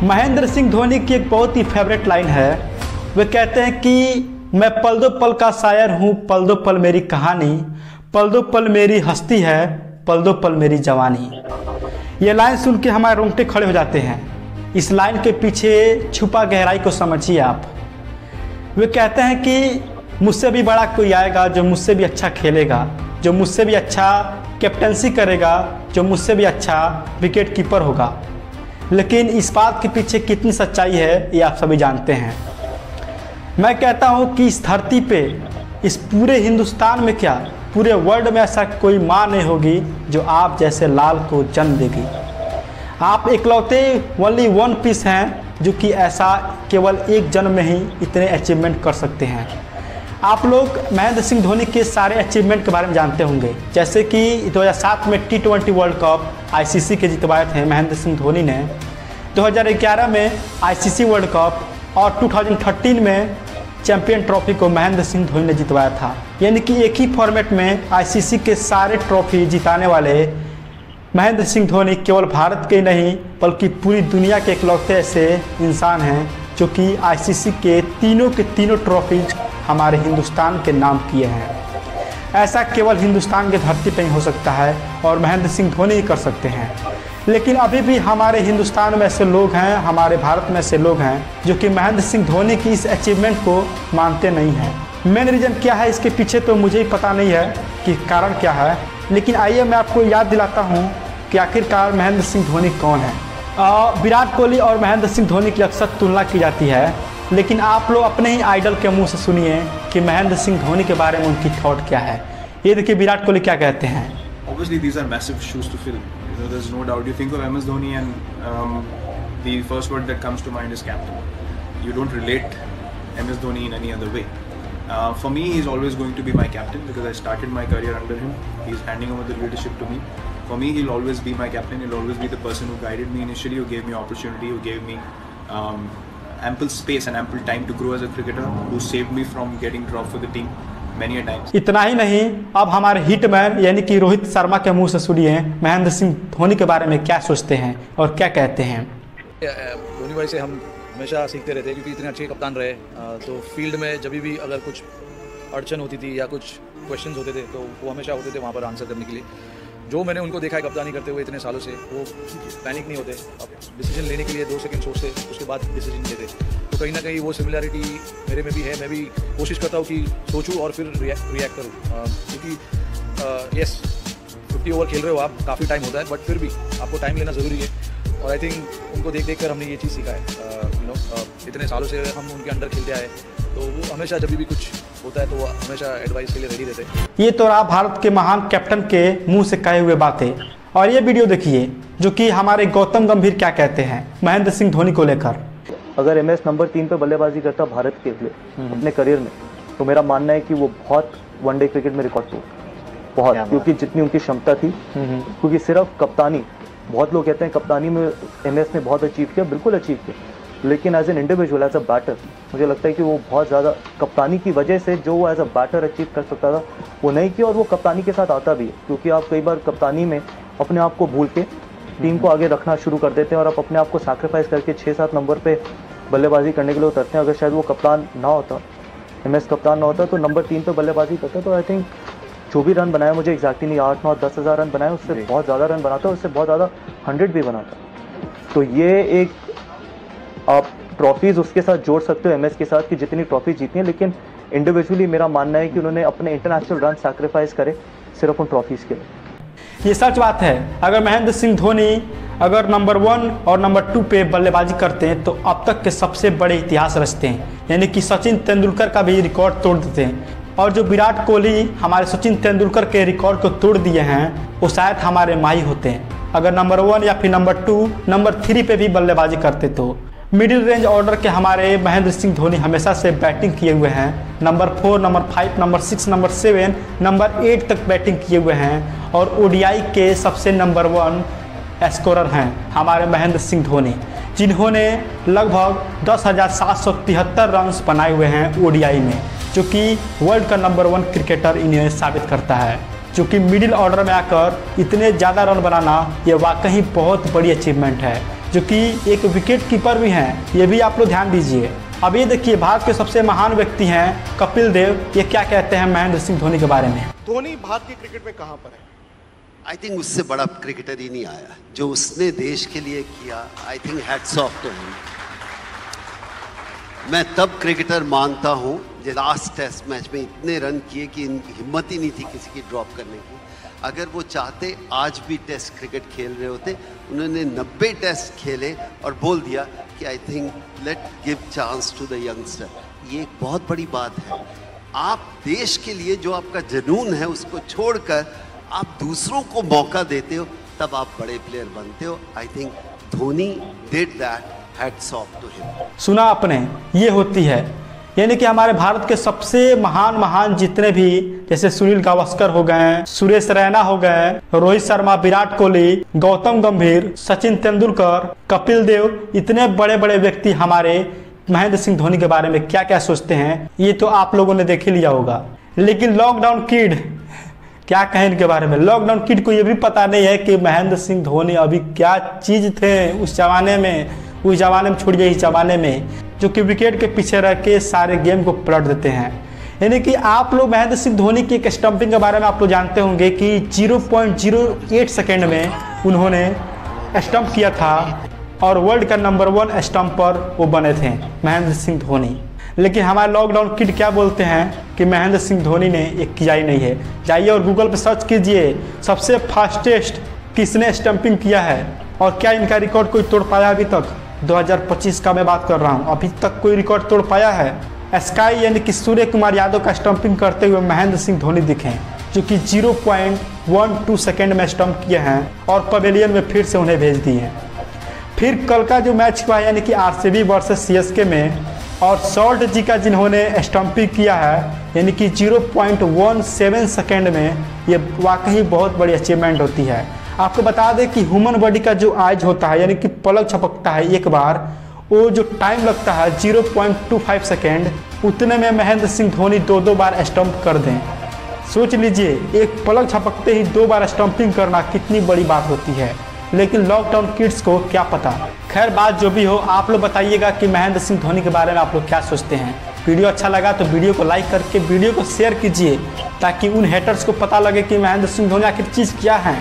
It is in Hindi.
महेंद्र सिंह धोनी की एक बहुत ही फेवरेट लाइन है। वे कहते हैं कि मैं पल दो पल का शायर हूँ, पल दो पल मेरी कहानी, पल दो पल मेरी हस्ती है, पल दो पल मेरी जवानी। ये लाइन सुन के हमारे रोंगटे खड़े हो जाते हैं। इस लाइन के पीछे छुपा गहराई को समझिए आप। वे कहते हैं कि मुझसे भी बड़ा कोई आएगा जो मुझसे भी अच्छा खेलेगा, जो मुझसे भी अच्छा कैप्टनसी करेगा, जो मुझसे भी अच्छा विकेट कीपर होगा। लेकिन इस बात के पीछे कितनी सच्चाई है ये आप सभी जानते हैं। मैं कहता हूँ कि इस धरती पे, इस पूरे हिंदुस्तान में क्या पूरे वर्ल्ड में ऐसा कोई माँ नहीं होगी जो आप जैसे लाल को जन्म देगी। आप इकलौते ओनली वन पीस हैं जो कि ऐसा केवल एक जन्म में ही इतने अचीवमेंट कर सकते हैं। आप लोग महेंद्र सिंह धोनी के सारे अचीवमेंट के बारे में जानते होंगे, जैसे कि 2007 में T20 वर्ल्ड कप ICC के जितवाए थे महेंद्र सिंह धोनी ने, 2011 में ICC वर्ल्ड कप और 2013 में चैंपियन ट्रॉफी को महेंद्र सिंह धोनी ने जितवाया था। यानी कि एक ही फॉर्मेट में ICC के सारे ट्रॉफी जिताने वाले महेंद्र सिंह धोनी केवल भारत के नहीं बल्कि पूरी दुनिया के इकलौते ऐसे इंसान हैं जो कि ICC के तीनों ट्रॉफीज हमारे हिंदुस्तान के नाम किए हैं। ऐसा केवल हिंदुस्तान की धरती पर ही हो सकता है और महेंद्र सिंह धोनी ही कर सकते हैं। लेकिन अभी भी हमारे हिंदुस्तान में ऐसे लोग हैं, हमारे भारत में ऐसे लोग हैं जो कि महेंद्र सिंह धोनी की इस अचीवमेंट को मानते नहीं हैं। मेन रीज़न क्या है इसके पीछे तो मुझे ही पता नहीं है कि कारण क्या है, लेकिन आइए मैं आपको याद दिलाता हूँ कि आखिरकार महेंद्र सिंह धोनी कौन है। विराट कोहली और महेंद्र सिंह धोनी की अक्सर तुलना की जाती है, लेकिन आप लोग अपने ही आइडल के मुंह से सुनिए कि महेंद्र सिंह धोनी के बारे में उनकी थॉट क्या है। ये देखिए विराट कोहली क्या कहते हैं। Obviously these are massive shoes to fill. You know, there's no doubt. You think of MS Dhoni and the first word that comes to mind is captain. You don't relate MS Dhoni in any other way. For me, he's always going to be my captain because I started my career under him. He's handing over the leadership to me. For me, he'll always be my captain. He'll always be the person who guided me initially, who gave me opportunity, who gave me ample space and ample time to grow as a cricketer, who saved me from getting dropped for the team many a times. इतना ही नहीं, अब हमारे हिटमैन यानी कि रोहित शर्मा के मुंह से सुनिए महेंद्र सिंह धोनी के बारे में क्या सोचते हैं और क्या कहते हैं। धोनी भाई से हम हमेशा सीखते रहते हैं क्योंकि इतने अच्छे कप्तान रहे। तो फील्ड में जब भी अगर कुछ अड़चन होती थी या कुछ क्वेश्चंस होते थे तो वो हमेशा होते थे वहाँ पर आंसर करने के लिए। जो मैंने उनको देखा है कप्तानी करते हुए इतने सालों से, वो पैनिक नहीं होते। अब डिसीजन लेने के लिए 2 सेकंड सोचते उसके बाद डिसीजन लेते। तो कहीं ना कहीं वो सिमिलैरिटी मेरे में भी है। मैं भी कोशिश करता हूँ कि सोचूं और फिर रिएक्ट करूँ, क्योंकि यस 50 ओवर खेल रहे हो आप, काफ़ी टाइम होता है, बट फिर भी आपको टाइम लेना ज़रूरी है। और आई थिंक उनको देख कर हमने ये चीज़ सीखा है। इतने सालों से हम उनके अंडर खेलते आए, तो वो हमेशा जब भी कुछ होता है तो वो हमेशा एडवाइस के लिए रेडी रहते हैं। ये तो रहा भारत के महान कैप्टन के मुंह से कहे हुए बातें। और ये वीडियो देखिए जो कि हमारे गौतम गंभीर क्या कहते हैं महेंद्र सिंह धोनी को लेकर। अगर MS नंबर 3 पे बल्लेबाजी करता भारत के लिए अपने करियर में, तो मेरा मानना है कि वो बहुत वनडे क्रिकेट में रिकॉर्ड तोड़, बहुत, क्योंकि जितनी उनकी क्षमता थी। क्योंकि सिर्फ कप्तानी, बहुत लोग कहते हैं कप्तानी में MS ने बहुत अचीव किया, बिल्कुल अचीव किया, लेकिन as an individual, as a batter, मुझे लगता है कि वो बहुत ज़्यादा कप्तानी की वजह से जो वो एज अ बैटर अचीव कर सकता था वो नहीं किया। और वो कप्तानी के साथ आता भी है, क्योंकि आप कई बार कप्तानी में अपने आप को भूल के टीम को आगे रखना शुरू कर देते हैं और आप अपने आप को सैक्रिफाइस करके 6-7 नंबर पे बल्लेबाजी करने के लिए उतरते हैं। अगर शायद वो कप्तान ना होता, MS कप्तान ना होता, तो नंबर 3 पे बल्लेबाजी करता, तो आई थिंक जो भी रन बनाया, मुझे एग्जैक्टली नहीं 8-9-10 हज़ार रन बनाए, उससे बहुत ज़्यादा रन बनाता, उससे बहुत ज़्यादा 100 भी बनाता। तो ये एक आप ट्रॉफीज़ उसके साथ जोड़ सकते हो MS के साथ कि जितनी ट्रॉफी जीती हैं, लेकिन इंडिविजुअली मेरा मानना है कि उन्होंने अपने इंटरनेशनल रन सैक्रिफाइस करे सिर्फ उन ट्रॉफीज़ के लिए। ये सच बात है। अगर महेंद्र सिंह धोनी अगर नंबर 1 और नंबर 2 पे बल्लेबाजी करते हैं तो अब तक के सबसे बड़े इतिहास रचते हैं, यानी कि सचिन तेंदुलकर का भी रिकॉर्ड तोड़ देते हैं। और जो विराट कोहली हमारे सचिन तेंदुलकर के रिकॉर्ड को तोड़ दिए हैं वो शायद हमारे माही होते हैं अगर नंबर 1 या फिर नंबर 2, नंबर 3 पे भी बल्लेबाजी करते। तो मिडिल रेंज ऑर्डर के हमारे महेंद्र सिंह धोनी हमेशा से बैटिंग किए हुए हैं। Number 4, number 5, number 6, number 7, number 8 तक बैटिंग किए हुए हैं। और ODI के सबसे नंबर 1 स्कोरर हैं हमारे महेंद्र सिंह धोनी, जिन्होंने लगभग 10,773 रन बनाए हुए हैं ODI में, जो कि वर्ल्ड का नंबर 1 क्रिकेटर इन्हें साबित करता है। जो कि मिडिल ऑर्डर में आकर इतने ज़्यादा रन बनाना ये वाकई बहुत बड़ी अचीवमेंट है, जो कि एक विकेट कीपर भी हैं, ये भी आप लोग ध्यान दीजिए। अब ये देखिए भारत के सबसे महान व्यक्ति हैं कपिल देव, ये क्या कहते हैं महेंद्र सिंह धोनी के बारे में। धोनी भारतीय क्रिकेट में कहाँ पर है? आई थिंक उससे बड़ा क्रिकेटर ही नहीं आया जो उसने देश के लिए किया। I think hats off to him. मैं तब क्रिकेटर मानता हूं जो लास्ट टेस्ट मैच में इतने रन किए कि हिम्मत ही नहीं थी किसी की ड्रॉप करने की। अगर वो चाहते आज भी टेस्ट क्रिकेट खेल रहे होते। उन्होंने 90 टेस्ट खेले और बोल दिया कि I think let give chance to the youngster. ये एक बहुत बड़ी बात है। आप देश के लिए जो आपका जुनून है उसको छोड़कर आप दूसरों को मौका देते हो, तब आप बड़े प्लेयर बनते हो। I think Dhoni did that. Hats off to him. सुना आपने, ये होती है, यानी कि हमारे भारत के सबसे महान जितने भी, जैसे सुनील गावस्कर हो गए, सुरेश रैना हो गए, रोहित शर्मा, विराट कोहली, गौतम गंभीर, सचिन तेंदुलकर, कपिल देव, इतने बड़े बड़े व्यक्ति हमारे महेंद्र सिंह धोनी के बारे में क्या क्या सोचते हैं ये तो आप लोगों ने देख ही लिया होगा। लेकिन लॉकडाउन किड क्या कहें इनके बारे में। लॉकडाउन किड को ये भी पता नहीं है कि महेंद्र सिंह धोनी अभी क्या चीज थे उस जमाने में, छोड़िए इस जमाने में, जो कि विकेट के पीछे रह के सारे गेम को पलट देते हैं। यानी कि आप लोग महेंद्र सिंह धोनी की एक स्टंपिंग के बारे में आप लोग जानते होंगे कि 0.08 सेकेंड में उन्होंने स्टंप किया था और वर्ल्ड का नंबर 1 स्टंपर वो बने थे महेंद्र सिंह धोनी। लेकिन हमारे लॉकडाउन किड क्या बोलते हैं कि महेंद्र सिंह धोनी ने ये किया ही नहीं है। जाइए और गूगल पर सर्च कीजिए सबसे फास्टेस्ट किसने स्टंपिंग किया है और क्या इनका रिकॉर्ड कोई तोड़ पाया अभी तक। 2025 का मैं बात कर रहा हूँ, अभी तक कोई रिकॉर्ड तोड़ पाया है। स्काई यानी कि सूर्य कुमार यादव का स्टंपिंग करते हुए महेंद्र सिंह धोनी दिखे, जो कि 0.12 सेकेंड में स्टंप किए हैं और पवेलियन में फिर से उन्हें भेज दिए हैं। फिर कल का जो मैच हुआ यानी कि आरसीबी वर्सेस सीएसके में, और शॉर्ट जी का जिन्होंने स्टंपिंग किया है यानी कि 0.17 सेकेंड में, ये वाकई बहुत बड़ी अचीवमेंट होती है। आपको बता दें कि ह्यूमन बॉडी का जो आइज होता है यानी कि पलक झपकता है एक बार, वो जो टाइम लगता है 0.25 सेकेंड, उतने में महेंद्र सिंह धोनी 2 बार स्टंप कर दें। सोच लीजिए एक पलक झपकते ही 2 बार स्टंपिंग करना कितनी बड़ी बात होती है। लेकिन लॉकडाउन किड्स को क्या पता। खैर बात जो भी हो, आप लोग बताइएगा कि महेंद्र सिंह धोनी के बारे में आप लोग क्या सोचते हैं। वीडियो अच्छा लगा तो वीडियो को लाइक करके वीडियो को शेयर कीजिए ताकि उन हेटर्स को पता लगे कि महेंद्र सिंह धोनी आखिर चीज़ क्या है।